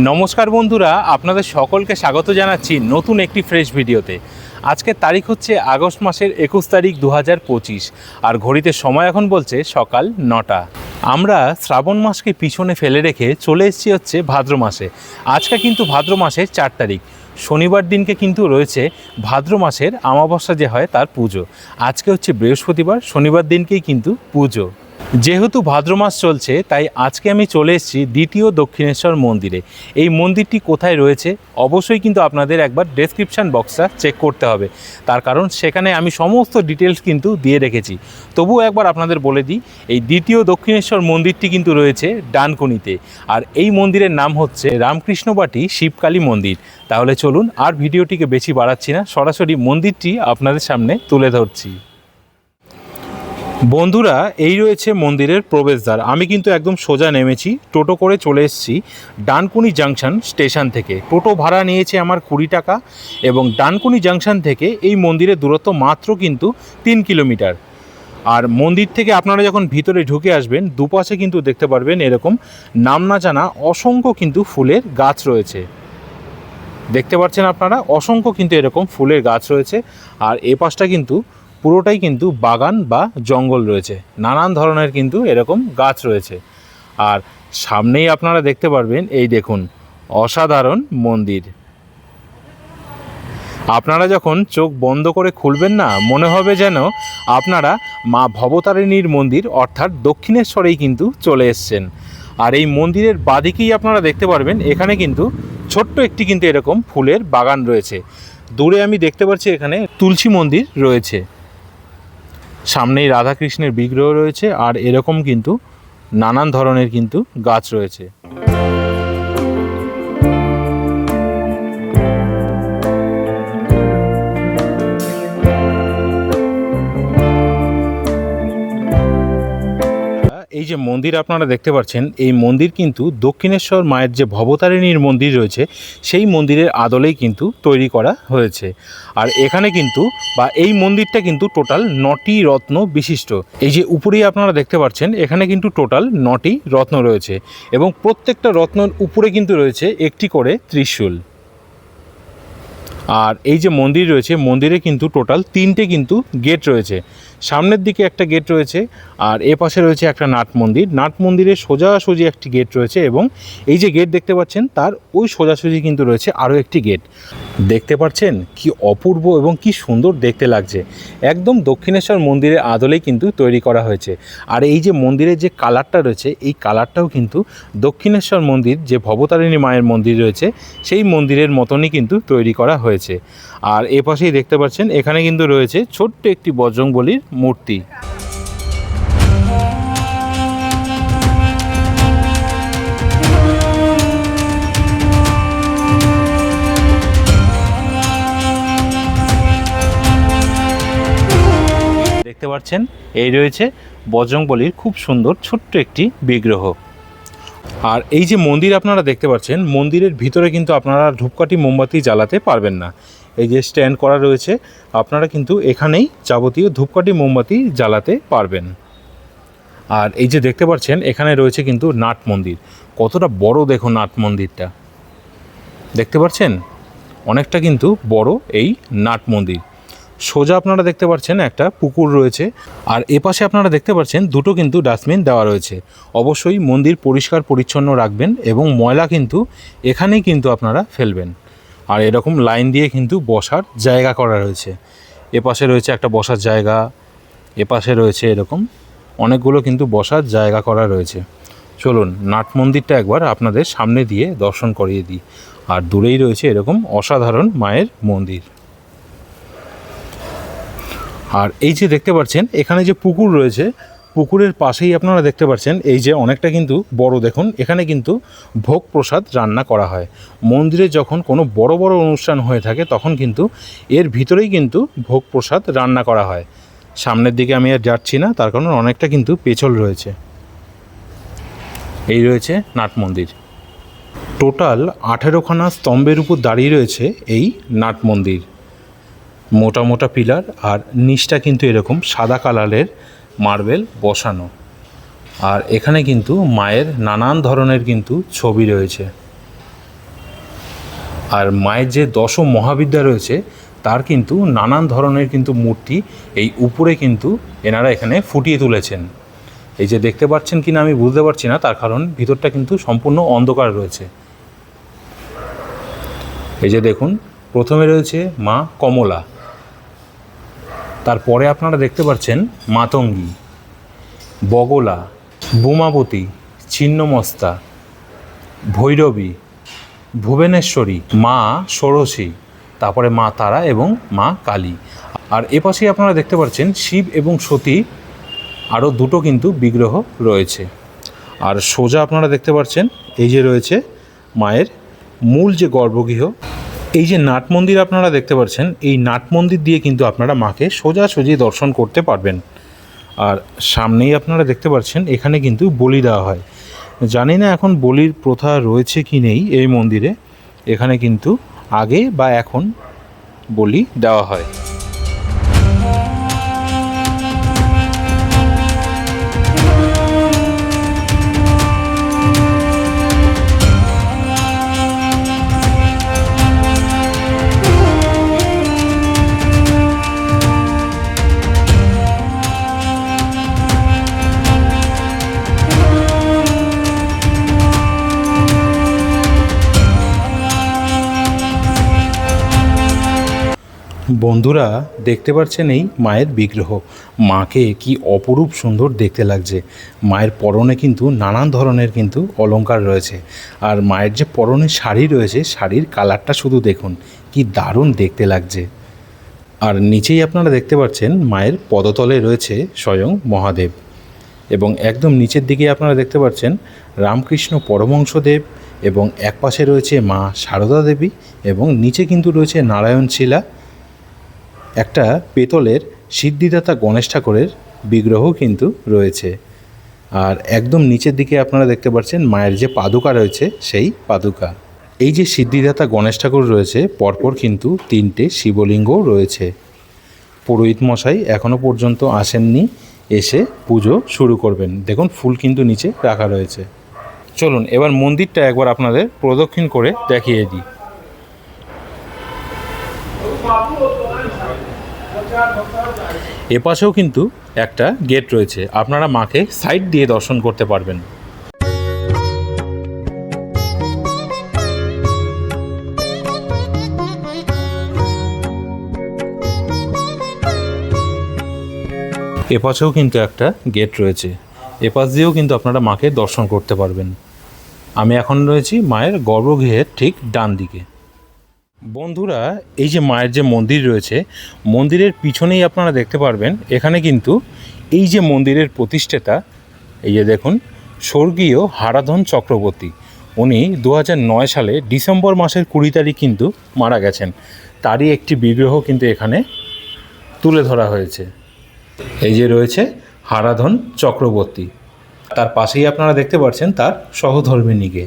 নমস্কার বন্ধুরা, আপনাদের সকলকে স্বাগত জানাচ্ছি নতুন একটি ফ্রেশ ভিডিওতে। আজকের তারিখ হচ্ছে আগস্ট মাসের 21 তারিখ 2025, আর ঘড়িতে সময় এখন বলছে সকাল 9টা। আমরা শ্রাবণ মাসকে পিছনে ফেলে রেখে চলে এসেছি হচ্ছে ভাদ্র মাসে। আজকে কিন্তু ভাদ্র মাসের 4 তারিখ, শনিবার দিনকে কিন্তু রয়েছে ভাদ্র মাসের অমাবস্যা যে হয় তার পুজো। আজকে হচ্ছে বৃহস্পতিবার, শনিবার দিনকেই কিন্তু পুজো। যেহেতু ভাদ্র মাস চলছে তাই আজকে আমি চলে এসেছি দ্বিতীয় দক্ষিণেশ্বর মন্দিরে। এই মন্দিরটি কোথায় রয়েছে অবশ্যই কিন্তু আপনাদের একবার ডেসক্রিপশান বক্সটা চেক করতে হবে, তার কারণ সেখানে আমি সমস্ত ডিটেলস কিন্তু দিয়ে রেখেছি। তবুও একবার আপনাদের বলে দিই, এই দ্বিতীয় দক্ষিণেশ্বর মন্দিরটি কিন্তু রয়েছে ডানকুনিতে, আর এই মন্দিরের নাম হচ্ছে রামকৃষ্ণবাটি শিবকালী মন্দির। তাহলে চলুন আর ভিডিওটিকে বেশি বাড়াচ্ছি না, সরাসরি মন্দিরটি আপনাদের সামনে তুলে ধরছি। বন্ধুরা, এই রয়েছে মন্দিরের প্রবেশদ্বার। আমি কিন্তু একদম সোজা নেমেছি, টোটো করে চলে এসেছি ডানকুনি জাংশন স্টেশন থেকে। টোটো ভাড়া নিয়েছে আমার 20 টাকা, এবং ডানকুনি জাংশন থেকে এই মন্দিরের দূরত্ব মাত্র কিন্তু 3 কিলোমিটার। আর মন্দির থেকে আপনারা যখন ভিতরে ঢুকে আসবেন, দুপাশে কিন্তু দেখতে পারবেন এরকম নাম না জানা অসংখ্য কিন্তু ফুলের গাছ রয়েছে। দেখতে পাচ্ছেন আপনারা, অসংখ্য কিন্তু এরকম ফুলের গাছ রয়েছে। আর এ পাশটা কিন্তু পুরোটাই কিন্তু বাগান বা জঙ্গল রয়েছে, নানান ধরনের কিন্তু এরকম গাছ রয়েছে। আর সামনেই আপনারা দেখতে পারবেন, এই দেখুন অসাধারণ মন্দির। আপনারা যখন চোখ বন্ধ করে খুলবেন না, মনে হবে যেন আপনারা মা ভবতারিণীর মন্দির অর্থাৎ দক্ষিণেশ্বরেই কিন্তু চলে এসছেন। আর এই মন্দিরের বাদিকেই আপনারা দেখতে পারবেন, এখানে কিন্তু ছোট্ট একটি কিন্তু এরকম ফুলের বাগান রয়েছে। দূরে আমি দেখতে পাচ্ছি এখানে তুলসী মন্দির রয়েছে, সামনেই রাধাকৃষ্ণের বিগ্রহ রয়েছে, আর এরকম কিন্তু নানান ধরনের কিন্তু গাছ রয়েছে। এই যে মন্দির আপনারা দেখতে পাচ্ছেন, এই মন্দির কিন্তু দক্ষিণেশ্বর মায়ের যে ভবতারিণীর মন্দির রয়েছে সেই মন্দিরের আদলেই কিন্তু তৈরি করা হয়েছে। আর এখানে কিন্তু বা এই মন্দিরটা কিন্তু টোটাল 9টি রত্ন বিশিষ্ট। এই যে উপরেই আপনারা দেখতে পাচ্ছেন, এখানে কিন্তু টোটাল 9টি রত্ন রয়েছে, এবং প্রত্যেকটা রত্নর উপরে কিন্তু রয়েছে একটি করে ত্রিশূল। আর এই যে মন্দির রয়েছে, মন্দিরে কিন্তু টোটাল 3টে কিন্তু গেট রয়েছে। সামনের দিকে একটা গেট রয়েছে, আর এ পাশে রয়েছে একটা নাট মন্দির। নাট মন্দিরের সোজাসুজি একটি গেট রয়েছে, এবং এই যে গেট দেখতে পাচ্ছেন তার ওই সোজাসুজি কিন্তু রয়েছে আরও একটি গেট। দেখতে পাচ্ছেন কি অপূর্ব এবং কি সুন্দর দেখতে লাগছে। একদম দক্ষিণেশ্বর মন্দিরের আদলেই কিন্তু তৈরি করা হয়েছে। আর এই যে মন্দিরের যে কালারটা রয়েছে, এই কালারটাও কিন্তু দক্ষিণেশ্বর মন্দির যে ভবতারিণী মায়ের মন্দির রয়েছে সেই মন্দিরের মতনই কিন্তু তৈরি করা হয়েছে। আর এ পাশেই দেখতে পাচ্ছেন এখানে কিন্তু রয়েছে ছোট্ট একটি বজরংবলীর মূর্তি। দেখতে পাচ্ছেন এই রয়েছে বজরংবলীর খুব সুন্দর ছোট্ট একটি বিগ্রহ। আর এই যে মন্দির আপনারা দেখতে পাচ্ছেন, মন্দিরের ভিতরে কিন্তু আপনারা ধূপকাঠি মোমবাতি জ্বালাতে পারবেন না। এই যে স্ট্যান্ড করা রয়েছে, আপনারা কিন্তু এখানেই যাবতীয় ধূপকাঠি মোমবাতি জ্বালাতে পারবেন। আর এই যে দেখতে পাচ্ছেন এখানে রয়েছে কিন্তু নাট মন্দির। কতটা বড় দেখুন নাট মন্দিরটা, দেখতে পাচ্ছেন অনেকটা কিন্তু বড় এই নাট মন্দির। সোজা আপনারা দেখতে পাচ্ছেন একটা পুকুর রয়েছে, আর এপাশে আপনারা দেখতে পাচ্ছেন দুটো কিন্তু ডাস্টবিন দেওয়া রয়েছে। অবশ্যই মন্দির পরিষ্কার পরিচ্ছন্ন রাখবেন, এবং ময়লা কিন্তু এখানেই কিন্তু আপনারা ফেলবেন। আর এরকম লাইন দিয়ে কিন্তু বসার জায়গা করা রয়েছে। এপাশে রয়েছে একটা বসার জায়গা, এপাশে রয়েছে এরকম অনেকগুলো কিন্তু বসার জায়গা করা রয়েছে। চলুন নাট মন্দিরটা একবার আপনাদের সামনে দিয়ে দর্শন করিয়ে দিই। আর দূরেই রয়েছে এরকম অসাধারণ মায়ের মন্দির। আর এই যে দেখতে পাচ্ছেন এখানে যে পুকুর রয়েছে, পুকুরের পাশেই আপনারা দেখতে পাচ্ছেন এই যে অনেকটা কিন্তু বড়, দেখুন এখানে কিন্তু ভোগ প্রসাদ রান্না করা হয়। মন্দিরে যখন কোনো বড় বড় অনুষ্ঠান হয়ে থাকে তখন কিন্তু এর ভিতরেই কিন্তু ভোগ প্রসাদ রান্না করা হয়। সামনের দিকে আমি আর যাচ্ছি না, তার কারণ অনেকটা কিন্তু পেছল রয়েছে। এই রয়েছে নাট মন্দির। টোটাল 18খানা স্তম্ভের উপর দাঁড়িয়ে রয়েছে এই নাট মন্দির। মোটা মোটা পিলার, আর নিচটা কিন্তু এরকম সাদা কালারের মার্বেল বসানো। আর এখানে কিন্তু মায়ের নানান ধরনের কিন্তু ছবি রয়েছে। আর মায়ের যে দশ মহাবিদ্যা রয়েছে তার কিন্তু নানান ধরনের কিন্তু মূর্তি এই উপরে কিন্তু এনারা এখানে ফুটিয়ে তুলেছেন। এই যে দেখতে পাচ্ছেন কি না আমি বুঝতে পারছি না, তার কারণ ভিতরটা কিন্তু সম্পূর্ণ অন্ধকার রয়েছে। এই যে দেখুন, প্রথমে রয়েছে মা কমলা, তারপরে আপনারা দেখতে পাচ্ছেন মাতঙ্গী, বগলা, বোমাবতী, ছিন্নমস্তা, ভৈরবী, ভুবনেশ্বরী, মা ষোড়শী, তারপরে মা তারা এবং মা কালী। আর এপাশেই আপনারা দেখতে পাচ্ছেন শিব এবং সতী আরও দুটো কিন্তু বিগ্রহ রয়েছে। আর সোজা আপনারা দেখতে পাচ্ছেন এই যে রয়েছে মায়ের মূল যে গর্ভগৃহ। এই যে নাট মন্দির আপনারা দেখতে পাচ্ছেন, এই নাট মন্দির দিয়ে কিন্তু আপনারা মাকে সোজাসুজি দর্শন করতে পারবেন। আর সামনেই আপনারা দেখতে পাচ্ছেন এখানে কিন্তু বলি দেওয়া হয়। জানি না এখন বলির প্রথা রয়েছে কি নেই এই মন্দিরে, এখানে কিন্তু আগে বা এখন বলি দেওয়া হয়। বন্ধুরা দেখতে পাচ্ছেন এই মায়ের বিগ্রহ, মাকে কি অপরূপ সুন্দর দেখতে লাগছে। মায়ের পরনে কিন্তু নানান ধরনের কিন্তু অলংকার রয়েছে। আর মায়ের যে পরনে শাড়ি রয়েছে, শাড়ির কালারটা শুধু দেখুন কি দারুণ দেখতে লাগছে। আর নিচেই আপনারা দেখতে পাচ্ছেন মায়ের পদতলে রয়েছে স্বয়ং মহাদেব, এবং একদম নিচের দিকে আপনারা দেখতে পাচ্ছেন রামকৃষ্ণ পরমহংসদেব, এবং একপাশে রয়েছে মা সারদা দেবী, এবং নিচে কিন্তু রয়েছে নারায়ণ শিলা, একটা পেতলের সিদ্ধিদাতা গণেশ ঠাকুরের বিগ্রহ কিন্তু রয়েছে। আর একদম নিচের দিকে আপনারা দেখতে পাচ্ছেন মায়ের যে পাদুকা রয়েছে সেই পাদুকা। এই যে সিদ্ধিদাতা গণেশ ঠাকুর রয়েছে, পরপর কিন্তু তিনটে শিবলিঙ্গও রয়েছে। পুরোহিত মশাই এখনও পর্যন্ত আসেননি, এসে পুজো শুরু করবেন। দেখুন ফুল কিন্তু নিচে রাখা রয়েছে। চলুন এবার মন্দিরটা একবার আপনাদের প্রদক্ষিণ করে দেখিয়ে দিই। এপাশেও কিন্তু একটা গেট রয়েছে, আপনারা মাকে সাইড দিয়ে দর্শন করতে পারবেন। এপাশেও কিন্তু একটা গেট রয়েছে, এপাশ দিয়েও কিন্তু আপনারা মাকে দর্শন করতে পারবেন। আমি এখন রয়েছি মায়ের গর্ভগৃহের ঠিক ডান দিকে। বন্ধুরা এই যে মায়ের যে মন্দির রয়েছে, মন্দিরের পিছনেই আপনারা দেখতে পারবেন এখানে কিন্তু এই যে মন্দিরের প্রতিষ্ঠাতা, এই যে দেখুন স্বর্গীয় হারাধন চক্রবর্তী, উনি 2009 সালে ডিসেম্বর মাসের 20 তারিখ কিন্তু মারা গেছেন। তারই একটি বিগ্রহ কিন্তু এখানে তুলে ধরা হয়েছে। এই যে রয়েছে হারাধন চক্রবর্তী, তার পাশেই আপনারা দেখতে পাচ্ছেন তার সহধর্মিণীকে।